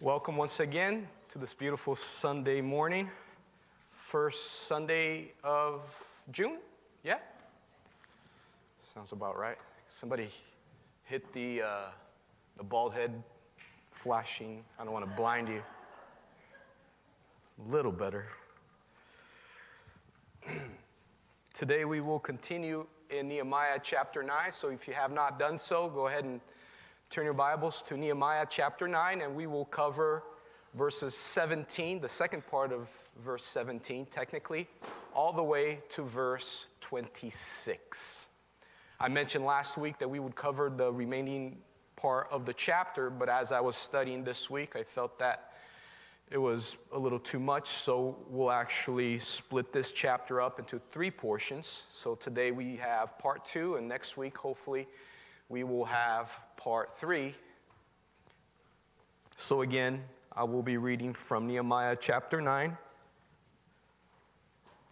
Welcome once again to this beautiful Sunday morning. First Sunday of June? Yeah? Sounds about right. Somebody hit the bald head flashing. I don't want to blind you. A little better. Today we will continue in Nehemiah chapter 9. So if you have not done so, go ahead and turn your Bibles to Nehemiah chapter 9, and we will cover verses 17, the second part of verse 17, technically, all the way to verse 26. I mentioned last week that we would cover the remaining part of the chapter, but as I was studying this week, I felt that it was a little too much, so we'll actually split this chapter up into three portions. So today we have part 2, and next week, hopefully, we will have part 3. So again, I will be reading from Nehemiah chapter 9,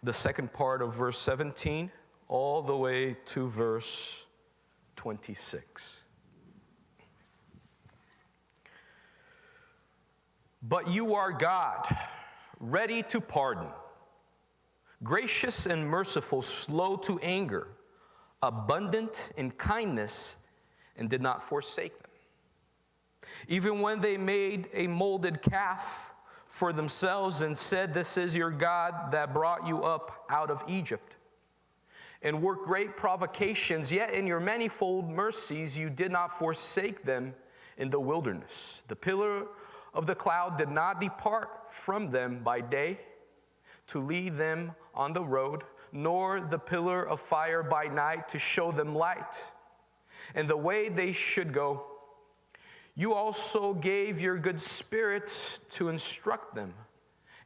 the second part of verse 17, all the way to verse 26. But you are God, ready to pardon, gracious and merciful, slow to anger, abundant in kindness, and did not forsake them. Even when they made a molded calf for themselves and said, "This is your God that brought you up out of Egypt," and worked great provocations, yet in your manifold mercies you did not forsake them in the wilderness. The pillar of the cloud did not depart from them by day to lead them on the road, nor the pillar of fire by night to show them light and the way they should go. You also gave your good spirit to instruct them,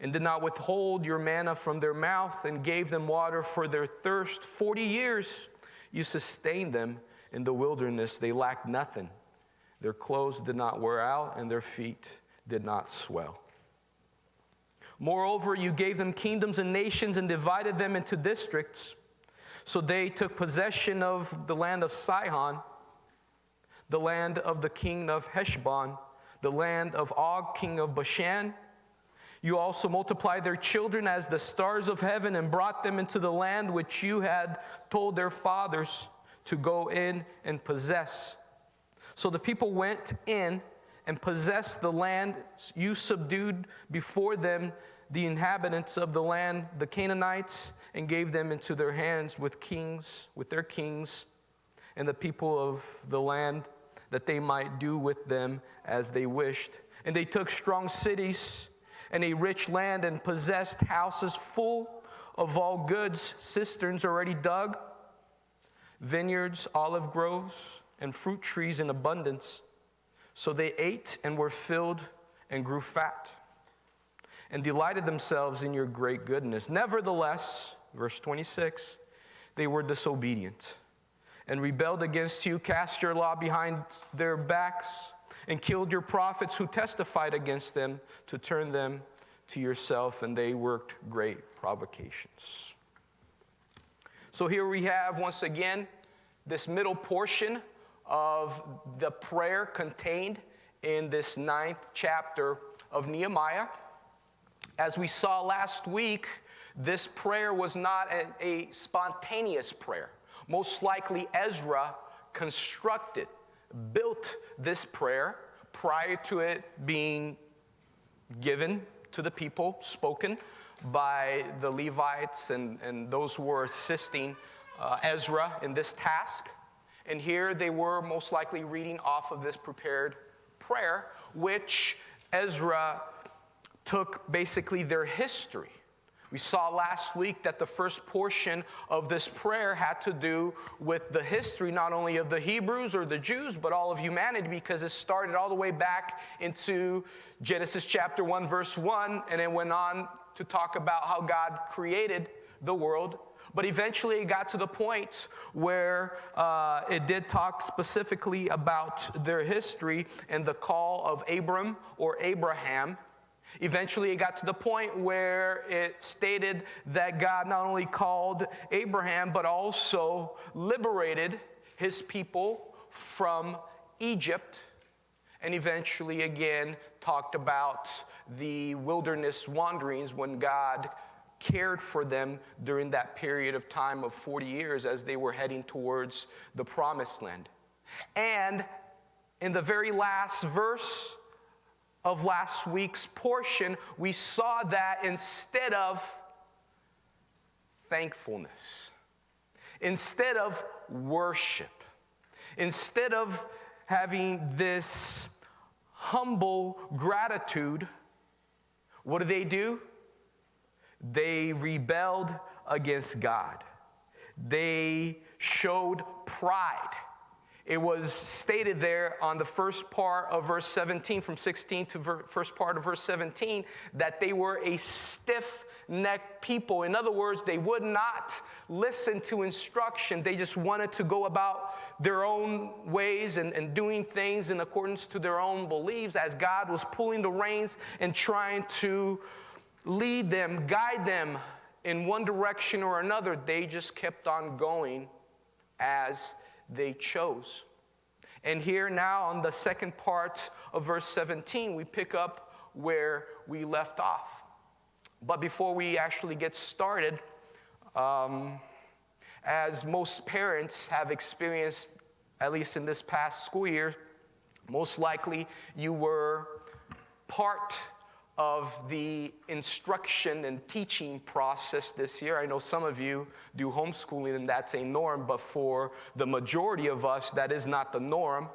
and did not withhold your manna from their mouth, and gave them water for their thirst. 40 years you sustained them in the wilderness. They lacked nothing. Their clothes did not wear out, and their feet did not swell. Moreover, you gave them kingdoms and nations and divided them into districts. So they took possession of the land of Sihon, the land of the king of Heshbon, the land of Og, king of Bashan. You also multiplied their children as the stars of heaven and brought them into the land which you had told their fathers to go in and possess. So the people went in and possessed the land. You subdued before them the inhabitants of the land, the Canaanites, and gave them into their hands with their kings, and the people of the land, that they might do with them as they wished. And they took strong cities and a rich land, and possessed houses full of all goods, cisterns already dug, vineyards, olive groves, and fruit trees in abundance. So they ate and were filled and grew fat, and delighted themselves in your great goodness. Nevertheless, verse 26, they were disobedient and rebelled against you, cast your law behind their backs, and killed your prophets who testified against them to turn them to yourself, and they worked great provocations. So here we have, once again, this middle portion of the prayer contained in this 9th chapter of Nehemiah. As we saw last week, this prayer was not a spontaneous prayer. Most likely Ezra built this prayer prior to it being given to the people, spoken by the Levites and those who were assisting Ezra in this task. And here they were most likely reading off of this prepared prayer, which Ezra took basically their history. We saw last week that the first portion of this prayer had to do with the history not only of the Hebrews or the Jews, but all of humanity, because it started all the way back into Genesis chapter 1, verse 1, and it went on to talk about how God created the world. But eventually it got to the point where it did talk specifically about their history and the call of Abram or Abraham. Eventually, it got to the point where it stated that God not only called Abraham, but also liberated his people from Egypt, and eventually again talked about the wilderness wanderings when God cared for them during that period of time of 40 years as they were heading towards the promised land. And in the very last verse of last week's portion, we saw that instead of thankfulness, instead of worship, instead of having this humble gratitude, what do? They rebelled against God. They showed pride. It was stated there on the first part of verse 17, from 16 to first part of verse 17, that they were a stiff-necked people. In other words, they would not listen to instruction. They just wanted to go about their own ways and doing things in accordance to their own beliefs, as God was pulling the reins and trying to lead them, guide them in one direction or another. They just kept on going as they chose. And here now on the second part of verse 17, we pick up where we left off. But before we actually get started, as most parents have experienced, at least in this past school year, most likely you were part of the instruction and teaching process this year. I know some of you do homeschooling and that's a norm, but for the majority of us, that is not the norm,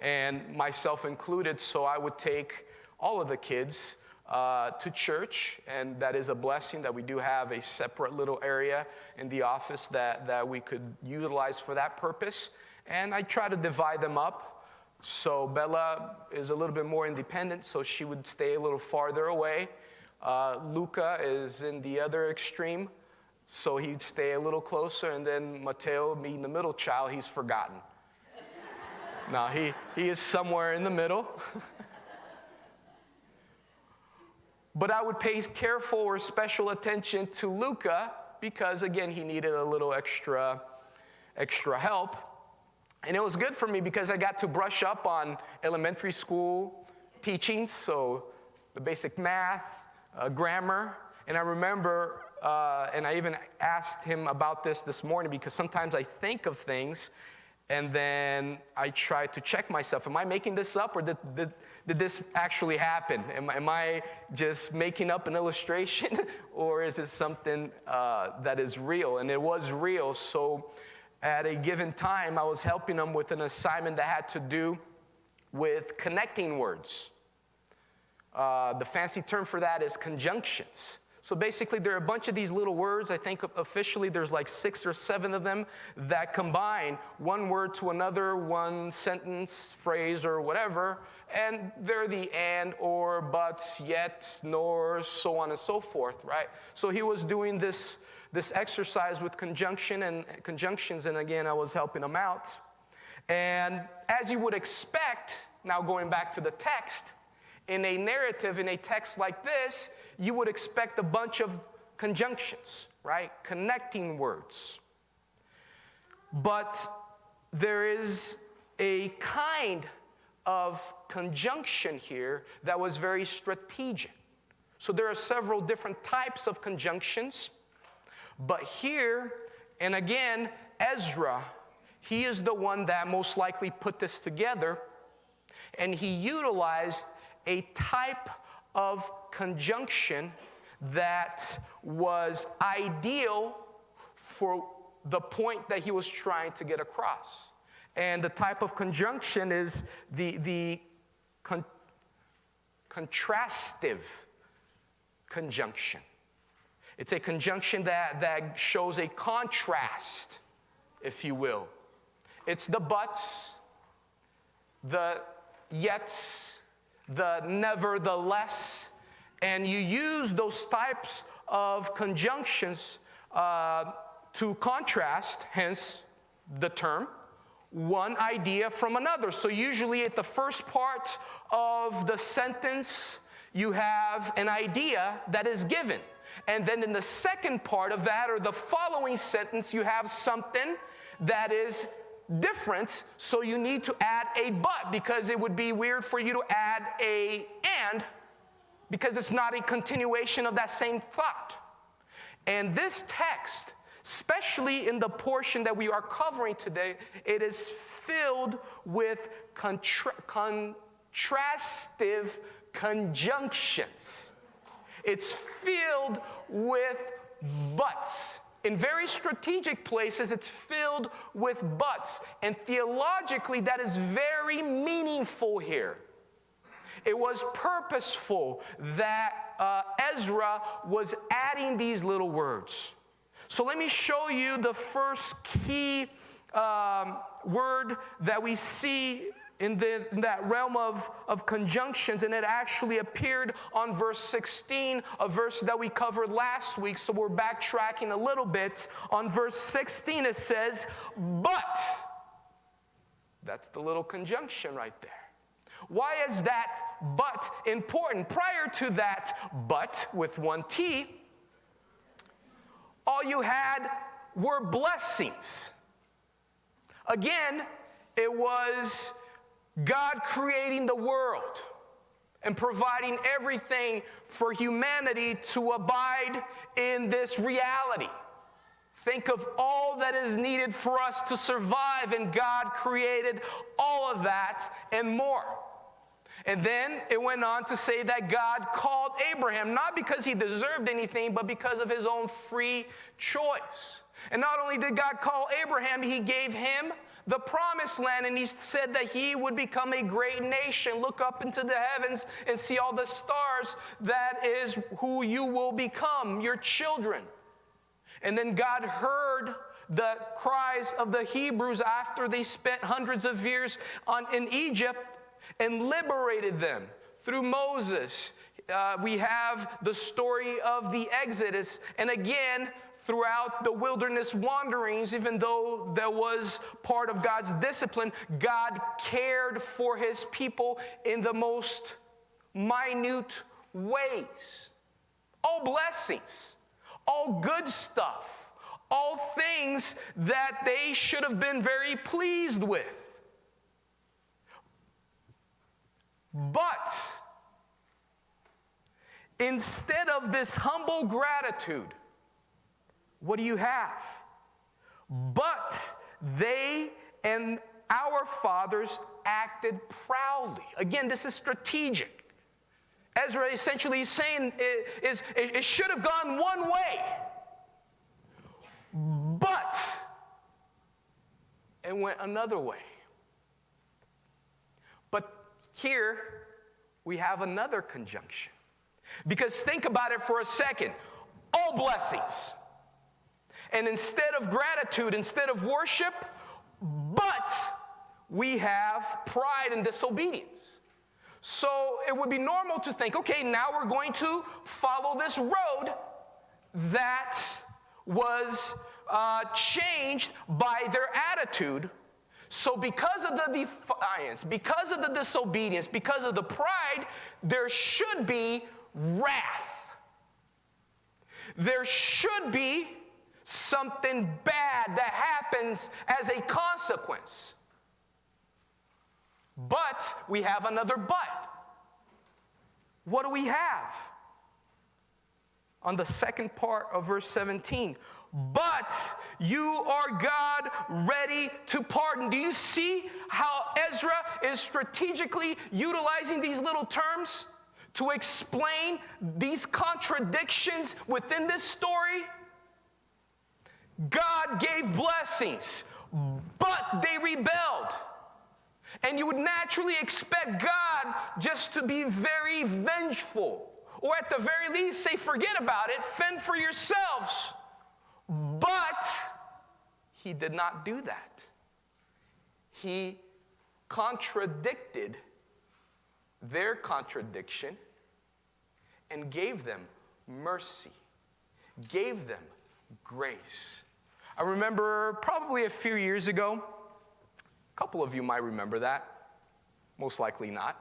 and myself included. So I would take all of the kids to church, and that is a blessing that we do have a separate little area in the office that we could utilize for that purpose. And I try to divide them up. So Bella is a little bit more independent, so she would stay a little farther away. Luca is in the other extreme, so he'd stay a little closer. And then Mateo, being the middle child, he's forgotten. Now, he is somewhere in the middle. But I would pay careful or special attention to Luca because, again, he needed a little extra help. And it was good for me because I got to brush up on elementary school teachings, so the basic math, grammar. And I remember, and I even asked him about this morning, because sometimes I think of things and then I try to check myself. Am I making this up, or did this actually happen? Am I just making up an illustration, or is it something that is real? And it was real. So at a given time, I was helping them with an assignment that had to do with connecting words. The fancy term for that is conjunctions. So basically, there are a bunch of these little words. I think officially there's like 6 or 7 of them that combine one word to another, one sentence, phrase, or whatever. And they're the and, or, but, yet, nor, so on and so forth, right? So he was doing this exercise with conjunctions, and again, I was helping him out. And as you would expect, now going back to the text, in a narrative, in a text like this, you would expect a bunch of conjunctions, right? Connecting words. But there is a kind of conjunction here that was very strategic. So there are several different types of conjunctions. But here, and again, Ezra, he is the one that most likely put this together, and he utilized a type of conjunction that was ideal for the point that he was trying to get across. And the type of conjunction is the contrastive conjunction. It's a conjunction that shows a contrast, if you will. It's the buts, the yets, the nevertheless, and you use those types of conjunctions to contrast, hence the term, one idea from another. So usually at the first part of the sentence, you have an idea that is given. And then in the second part of that, or the following sentence, you have something that is difference, so you need to add a but, because it would be weird for you to add a and, because it's not a continuation of that same thought. And this text, especially in the portion that we are covering today, it is filled with contrastive conjunctions. It's filled with buts. In very strategic places, it's filled with buts. And theologically, that is very meaningful here. It was purposeful that Ezra was adding these little words. So let me show you the first key word that we see in that realm of conjunctions, and it actually appeared on verse 16, a verse that we covered last week, so we're backtracking a little bit. On verse 16 it says, but. That's the little conjunction right there. Why is that but important? Prior to that but with one T, all you had were blessings. Again, it was God creating the world and providing everything for humanity to abide in this reality. Think of all that is needed for us to survive, and God created all of that and more. And then it went on to say that God called Abraham, not because he deserved anything, but because of his own free choice. And not only did God call Abraham, he gave him the promised land, and he said that he would become a great nation. Look up into the heavens and see all the stars. That is who you will become, your children. And then God heard the cries of the Hebrews after they spent hundreds of years in Egypt and liberated them through Moses. We have the story of the Exodus, and again, throughout the wilderness wanderings, even though that was part of God's discipline, God cared for his people in the most minute ways. All blessings, all good stuff, all things that they should have been very pleased with. But instead of this humble gratitude, what do you have? But they and our fathers acted proudly. Again, this is strategic. Ezra essentially is saying it should have gone one way. But it went another way. But here we have another conjunction. Because think about it for a second. All blessings. And instead of gratitude, instead of worship, but we have pride and disobedience. So it would be normal to think, okay, now we're going to follow this road that was changed by their attitude. So because of the defiance, because of the disobedience, because of the pride, there should be wrath. There should be something bad that happens as a consequence. But we have another but. What do we have? On the second part of verse 17, but you are God ready to pardon. Do you see how Ezra is strategically utilizing these little terms to explain these contradictions within this story? God gave blessings, but they rebelled. And you would naturally expect God just to be very vengeful, or at the very least say, forget about it, fend for yourselves. But he did not do that. He contradicted their contradiction and gave them mercy, gave them grace. I remember probably a few years ago, a couple of you might remember that, most likely not.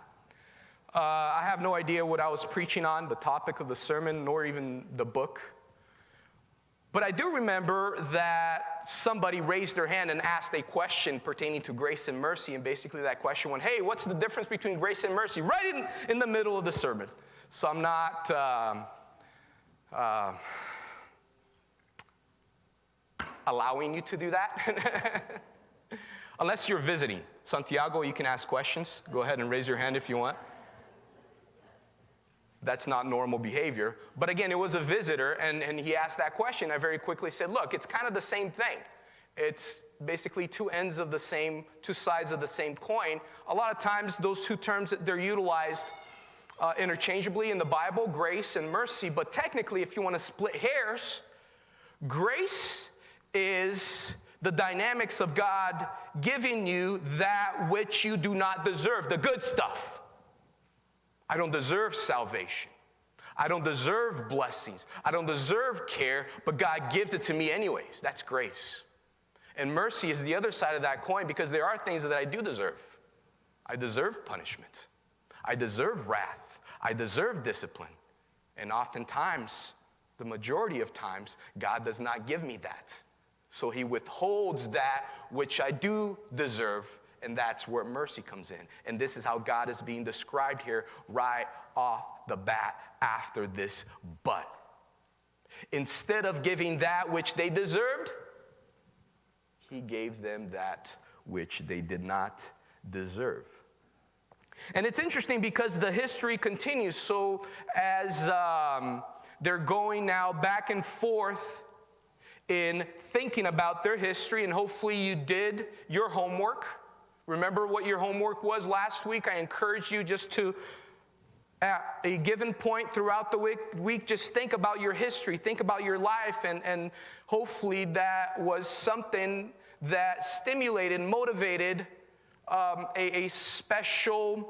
I have no idea what I was preaching on, the topic of the sermon, nor even the book. But I do remember that somebody raised their hand and asked a question pertaining to grace and mercy, and basically that question went, hey, what's the difference between grace and mercy? Right in the middle of the sermon. So I'm not allowing you to do that. Unless you're visiting. Santiago, you can ask questions. Go ahead and raise your hand if you want. That's not normal behavior. But again, it was a visitor, and he asked that question. I very quickly said, look, it's kind of the same thing. It's basically two sides of the same coin. A lot of times, those two terms, they're utilized interchangeably in the Bible, grace and mercy. But technically, if you want to split hairs, grace is the dynamics of God giving you that which you do not deserve, the good stuff. I don't deserve salvation. I don't deserve blessings. I don't deserve care, but God gives it to me anyways. That's grace. And mercy is the other side of that coin, because there are things that I do deserve. I deserve punishment. I deserve wrath. I deserve discipline. And oftentimes, the majority of times, God does not give me that. So he withholds that which I do deserve, and that's where mercy comes in. And this is how God is being described here right off the bat after this but. Instead of giving that which they deserved, he gave them that which they did not deserve. And it's interesting because the history continues. So as they're going now back and forth in thinking about their history, and hopefully you did your homework. Remember what your homework was last week? I encourage you just to, at a given point throughout the week, just think about your history, think about your life, and hopefully that was something that stimulated, motivated a special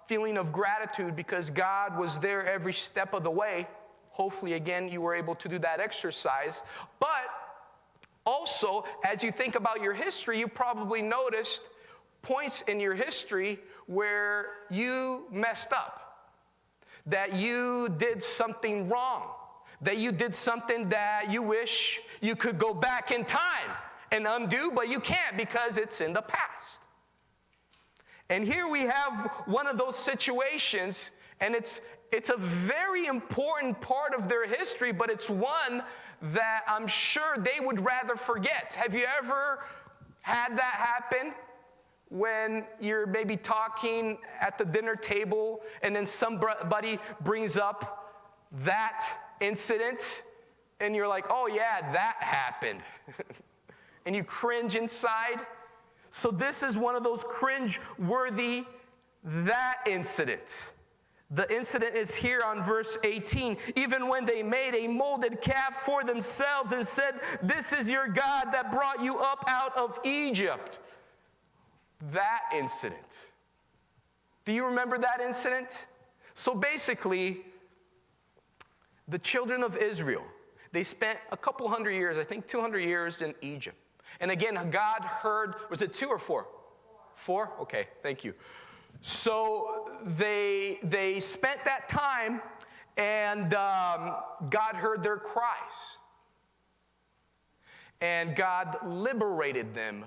feeling of gratitude because God was there every step of the way. Hopefully, again, you were able to do that exercise. But also, as you think about your history, you probably noticed points in your history where you messed up, that you did something wrong, that you did something that you wish you could go back in time and undo, but you can't because it's in the past. And here we have one of those situations, and it's a very important part of their history, but it's one that I'm sure they would rather forget. Have you ever had that happen when you're maybe talking at the dinner table and then somebody brings up that incident and you're like, oh yeah, that happened. And you cringe inside? So this is one of those cringe-worthy that incident. The incident is here on verse 18. Even when they made a molded calf for themselves and said, this is your God that brought you up out of Egypt. That incident. Do you remember that incident? So basically, the children of Israel, they spent a couple hundred years, I think 200 years in Egypt. And again, God heard, was it 2 or 4? 4? Okay, thank you. So they spent that time, and God heard their cries. And God liberated them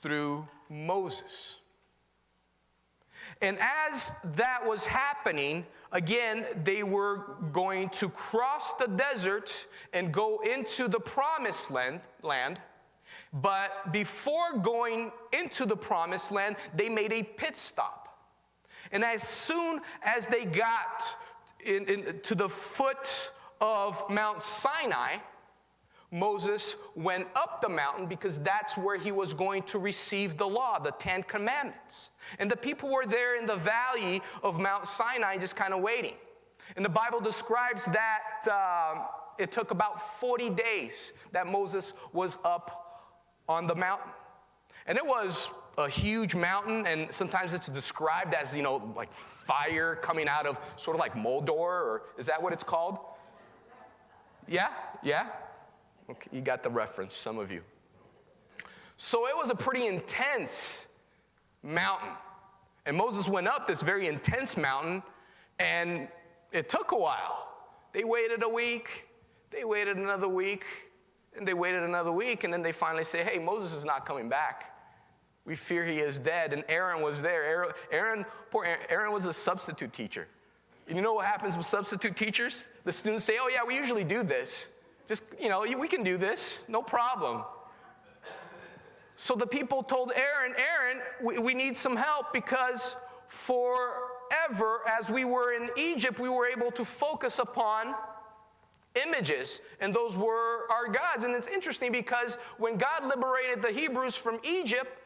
through Moses. And as that was happening, again, they were going to cross the desert and go into the promised land. But before going into the promised land, they made a pit stop. And as soon as they got to the foot of Mount Sinai, Moses went up the mountain because that's where he was going to receive the law, the 10 Commandments. And the people were there in the valley of Mount Sinai just kind of waiting. And the Bible describes that it took about 40 days that Moses was up on the mountain. And it was a huge mountain, and sometimes it's described as, like fire coming out of sort of like Moldor, or is that what it's called? Yeah? Okay, you got the reference, some of you. So it was a pretty intense mountain. And Moses went up this very intense mountain, and it took a while. They waited a week. They waited another week, and they waited another week, and then they finally say, hey, Moses is not coming back. We fear he is dead. And Aaron was there. Poor Aaron was a substitute teacher. And you know what happens with substitute teachers? The students say, oh yeah, we usually do this. Just, we can do this, no problem. So the people told Aaron, we need some help, because forever, as we were in Egypt, we were able to focus upon images, and those were our gods. And it's interesting because when God liberated the Hebrews from Egypt,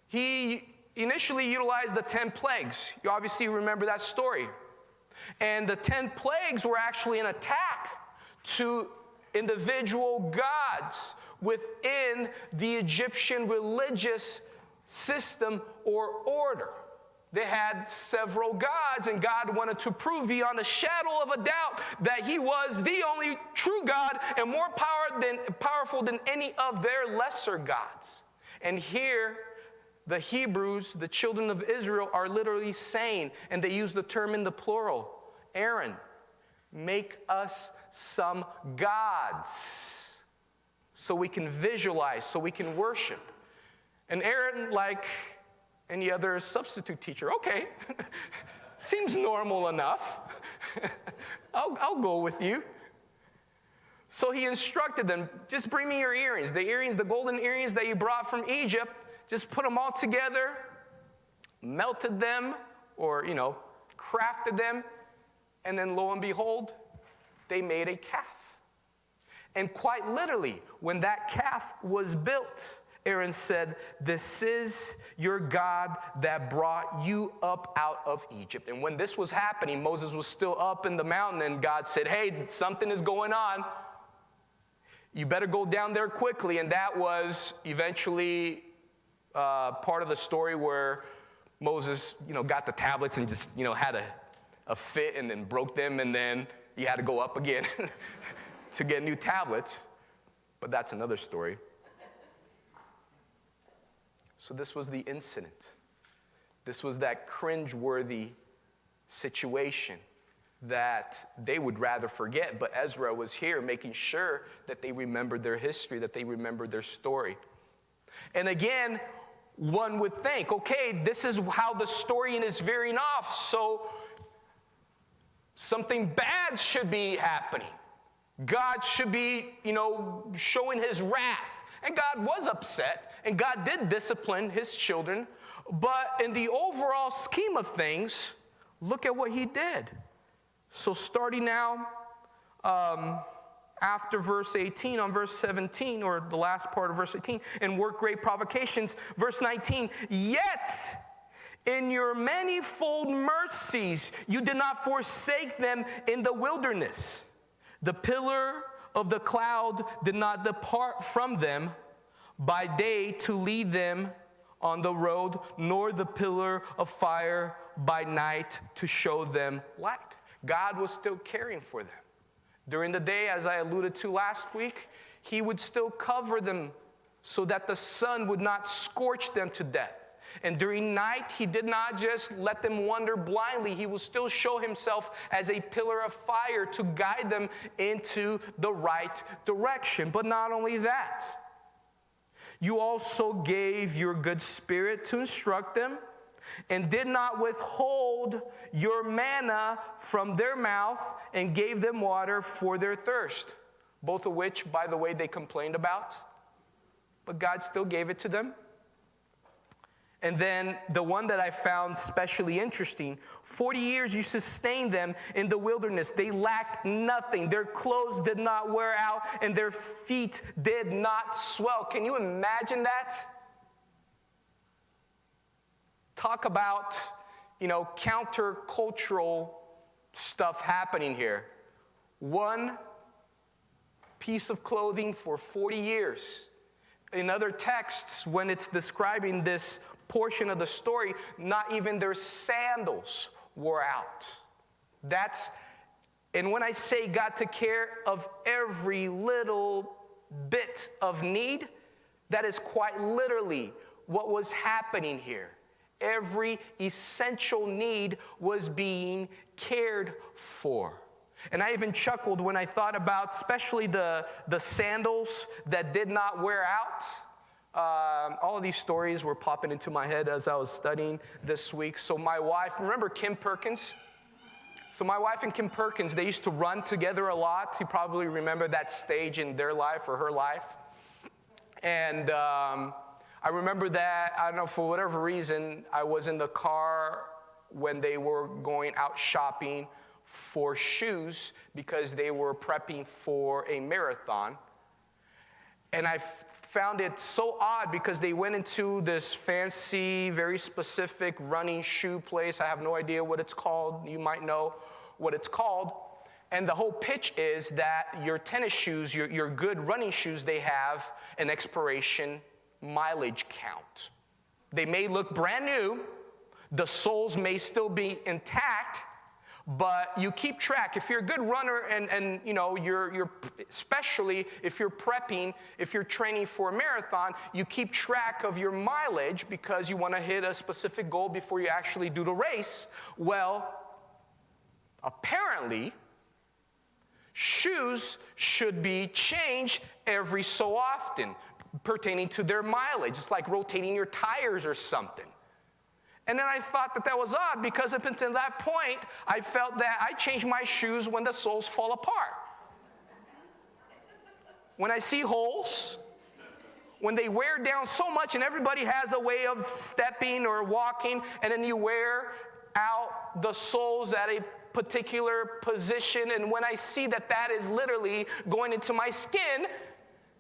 he initially utilized the 10 plagues. You obviously remember that story. And the 10 plagues were actually an attack to individual gods within the Egyptian religious system or order. They had several gods, and God wanted to prove beyond a shadow of a doubt that he was the only true God and more powerful than any of their lesser gods. And here, the Hebrews, the children of Israel, are literally saying, and they use the term in the plural, Aaron, make us some gods so we can visualize, so we can worship. And Aaron, like any other substitute teacher, okay, seems normal enough. I'll go with you. So he instructed them, just bring me your earrings, the golden earrings that you brought from Egypt, just put them all together, melted them, or, crafted them, and then lo and behold, they made a calf. And quite literally, when that calf was built, Aaron said, this is your God that brought you up out of Egypt. And when this was happening, Moses was still up in the mountain, and God said, hey, something is going on. You better go down there quickly. And that was eventually part of the story where Moses, got the tablets and just, had a fit and then broke them, and then he had to go up again to get new tablets. But that's another story. So this was the incident. This was that cringeworthy situation that they would rather forget. But Ezra was here making sure that they remembered their history, that they remembered their story. And again, one would think, okay, this is how the story is veering off, so something bad should be happening. God should be, showing his wrath. And God was upset, and God did discipline his children. But in the overall scheme of things, look at what he did. So starting now, after verse 18, on verse 17, or the last part of verse 18, and work great provocations, verse 19, yet in your manifold mercies you did not forsake them in the wilderness. The pillar of the cloud did not depart from them by day to lead them on the road, nor the pillar of fire by night to show them light. God was still caring for them. During the day, as I alluded to last week, he would still cover them so that the sun would not scorch them to death. And during night, he did not just let them wander blindly. He will still show himself as a pillar of fire to guide them into the right direction. But not only that, you also gave your good spirit to instruct them, and did not withhold your manna from their mouth, and gave them water for their thirst. Both of which, by the way, they complained about. But God still gave it to them. And then the one that I found especially interesting, 40 years you sustained them in the wilderness. They lacked nothing. Their clothes did not wear out, and their feet did not swell. Can you imagine that? Talk about, countercultural stuff happening here. One piece of clothing for 40 years. In other texts, when it's describing this portion of the story, not even their sandals wore out. And when I say God took care of every little bit of need, that is quite literally what was happening here. Every essential need was being cared for. And I even chuckled when I thought about especially the sandals that did not wear out. All of these stories were popping into my head as I was studying this week. So my wife, remember Kim Perkins? So my wife and Kim Perkins, they used to run together a lot. You probably remember that stage in their life or her life. And I remember that, I don't know, for whatever reason, I was in the car when they were going out shopping for shoes because they were prepping for a marathon. And I found it so odd because they went into this fancy, very specific running shoe place. I have no idea what it's called. You might know what it's called. And the whole pitch is that your tennis shoes, your good running shoes, they have an expiration mileage count. They may look brand new. The soles may still be intact, but you keep track. If you're a good runner and you know, you're especially if you're prepping, if you're training for a marathon, you keep track of your mileage because you want to hit a specific goal before you actually do the race. Well, apparently, shoes should be changed every so often pertaining to their mileage. It's like rotating your tires or something. And then I thought that was odd because up until that point, I felt that I change my shoes when the soles fall apart. When I see holes, when they wear down so much, and everybody has a way of stepping or walking, and then you wear out the soles at a particular position, and when I see that is literally going into my skin,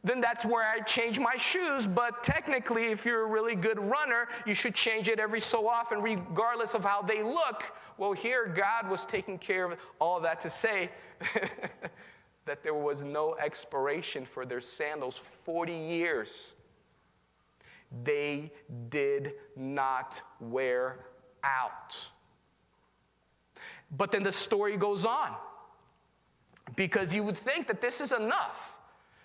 then that's where I change my shoes. But technically, if you're a really good runner, you should change it every so often, regardless of how they look. Well, here, God was taking care of all of that to say that there was no expiration for their sandals. 40 years. They did not wear out. But then the story goes on, because you would think that this is enough.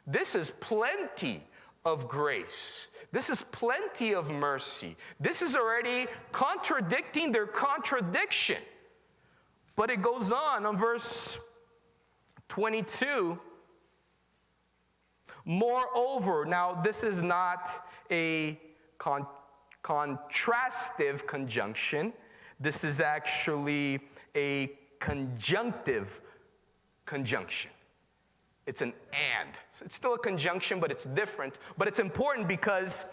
This is plenty of grace. This is plenty of mercy. This is already contradicting their contradiction. But it goes on verse 22. Moreover, now this is not a contrastive conjunction. This is actually a conjunctive conjunction. It's an and. So it's still a conjunction, but it's different. But it's important because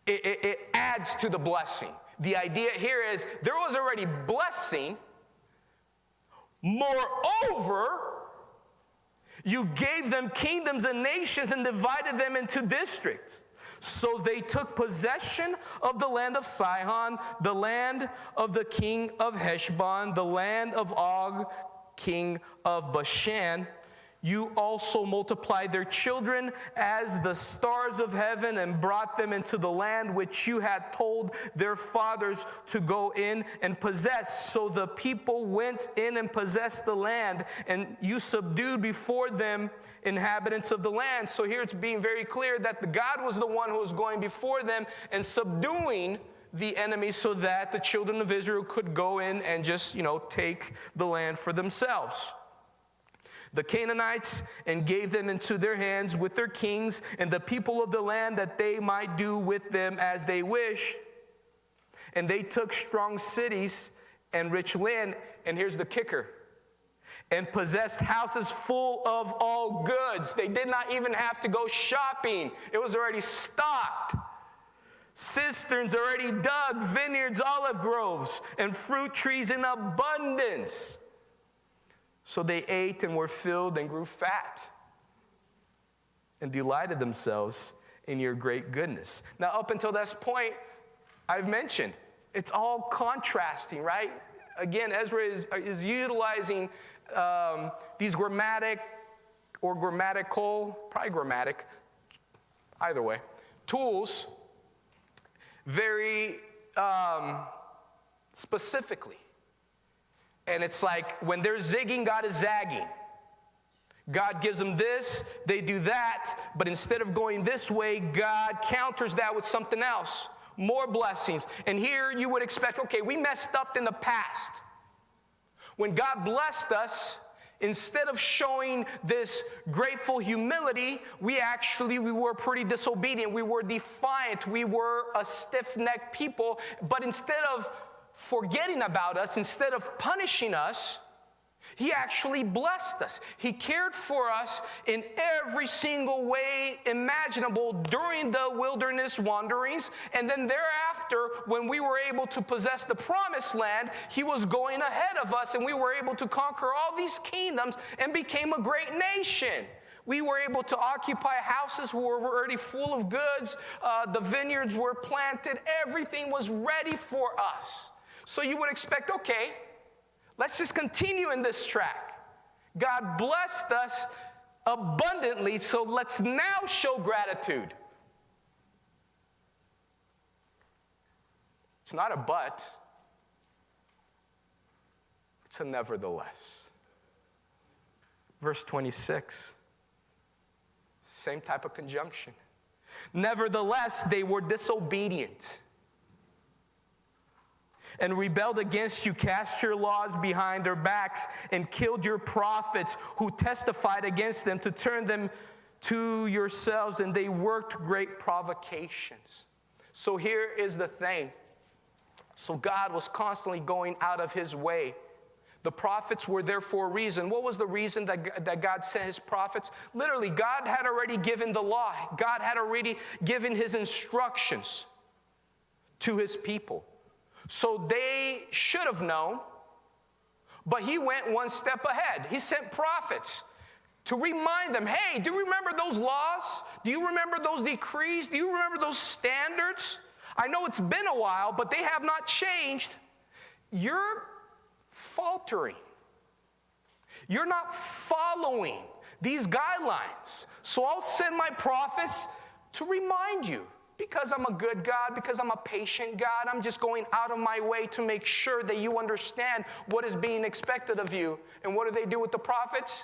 it adds to the blessing. The idea here is there was already blessing. Moreover, you gave them kingdoms and nations and divided them into districts. So they took possession of the land of Sihon, the land of the king of Heshbon, the land of Og, king of Bashan. You also multiplied their children as the stars of heaven and brought them into the land which you had told their fathers to go in and possess. So the people went in and possessed the land, and you subdued before them inhabitants of the land. So here it's being very clear that God was the one who was going before them and subduing the enemy so that the children of Israel could go in and just, take the land for themselves. The Canaanites, and gave them into their hands with their kings and the people of the land, that they might do with them as they wish. And they took strong cities and rich land, and here's the kicker, and possessed houses full of all goods. They did not even have to go shopping. It was already stocked. Cisterns already dug, vineyards, olive groves, and fruit trees in abundance. So they ate and were filled and grew fat and delighted themselves in your great goodness. Now, up until this point, I've mentioned, it's all contrasting, right? Again, Ezra is utilizing these grammatic or grammatical, probably grammatic, either way, tools very specifically. And it's like when they're zigging, God is zagging. God gives them this, they do that, but instead of going this way, God counters that with something else. More blessings. And here you would expect, okay, we messed up in the past. When God blessed us, Instead of showing this grateful humility, we were pretty disobedient. We were defiant. We were a stiff-necked people. But instead of forgetting about us, instead of punishing us, he actually blessed us. He cared for us in every single way imaginable during the wilderness wanderings. And then thereafter, when we were able to possess the promised land, he was going ahead of us, and we were able to conquer all these kingdoms and became a great nation. We were able to occupy houses who were already full of goods. The vineyards were planted. Everything was ready for us. So you would expect, okay, let's just continue in this track. God blessed us abundantly, so let's now show gratitude. It's not a but, it's a nevertheless. Verse 26, same type of conjunction. Nevertheless, they were disobedient and rebelled against you, cast your laws behind their backs, and killed your prophets who testified against them to turn them to yourselves, and they worked great provocations. So here is the thing. So God was constantly going out of his way. The prophets were there for a reason. What was the reason that God sent his prophets? Literally, God had already given the law. God had already given his instructions to his people. So they should have known, but he went one step ahead. He sent prophets to remind them, hey, do you remember those laws? Do you remember those decrees? Do you remember those standards? I know it's been a while, but they have not changed. You're faltering. You're not following these guidelines. So I'll send my prophets to remind you. Because I'm a good God, because I'm a patient God, I'm just going out of my way to make sure that you understand what is being expected of you. And what do they do with the prophets?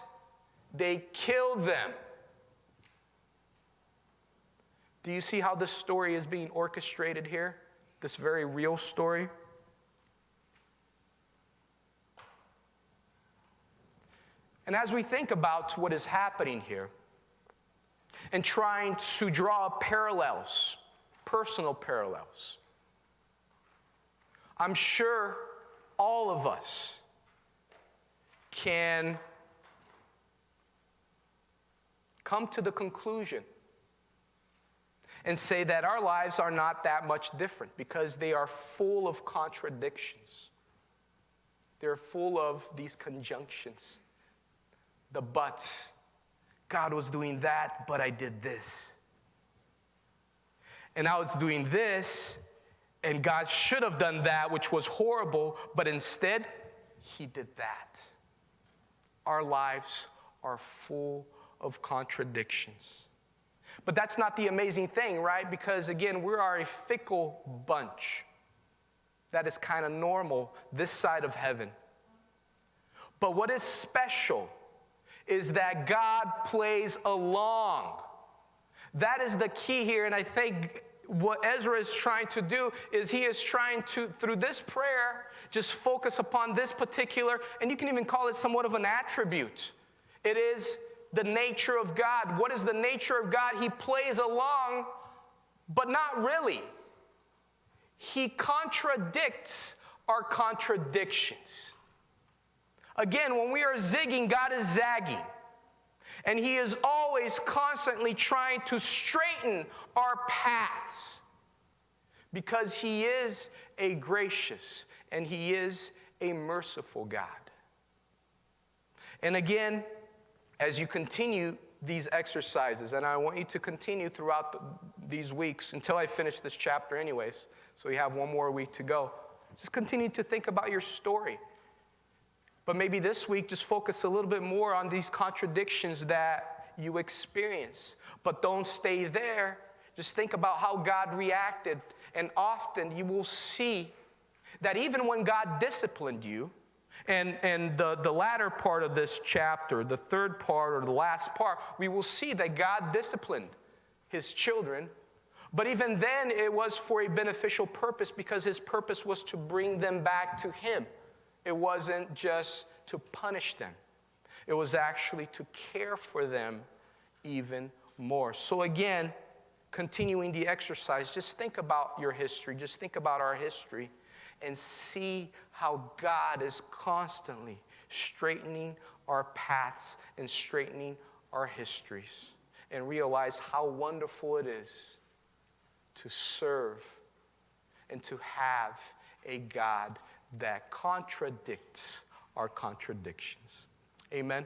They kill them. Do you see how this story is being orchestrated here? This very real story? And as we think about what is happening here and trying to draw parallels, personal parallels, I'm sure all of us can come to the conclusion and say that our lives are not that much different because they are full of contradictions. They're full of these conjunctions, the buts. God was doing that, but I did this. And I was doing this, and God should have done that, which was horrible, but instead, he did that. Our lives are full of contradictions. But that's not the amazing thing, right? Because again, we are a fickle bunch. That is kind of normal this side of heaven. But what is special is that God plays along. That is the key here, and I think what Ezra is trying to do is he is trying to, through this prayer, just focus upon this particular, and you can even call it somewhat of an attribute. It is the nature of God. What is the nature of God? He plays along, but not really. He contradicts our contradictions. Again, when we are zigging, God is zagging. And he is always constantly trying to straighten our paths because he is a gracious and he is a merciful God. And again, as you continue these exercises, and I want you to continue throughout these weeks until I finish this chapter anyways, so you have one more week to go. Just continue to think about your story. But maybe this week, just focus a little bit more on these contradictions that you experience. But don't stay there. Just think about how God reacted. And often you will see that even when God disciplined you, and the latter part of this chapter, the third part or the last part, we will see that God disciplined his children. But even then, it was for a beneficial purpose because his purpose was to bring them back to him. It wasn't just to punish them. It was actually to care for them even more. So again, continuing the exercise, just think about your history, just think about our history, and see how God is constantly straightening our paths and straightening our histories, and realize how wonderful it is to serve and to have a God that contradicts our contradictions. Amen.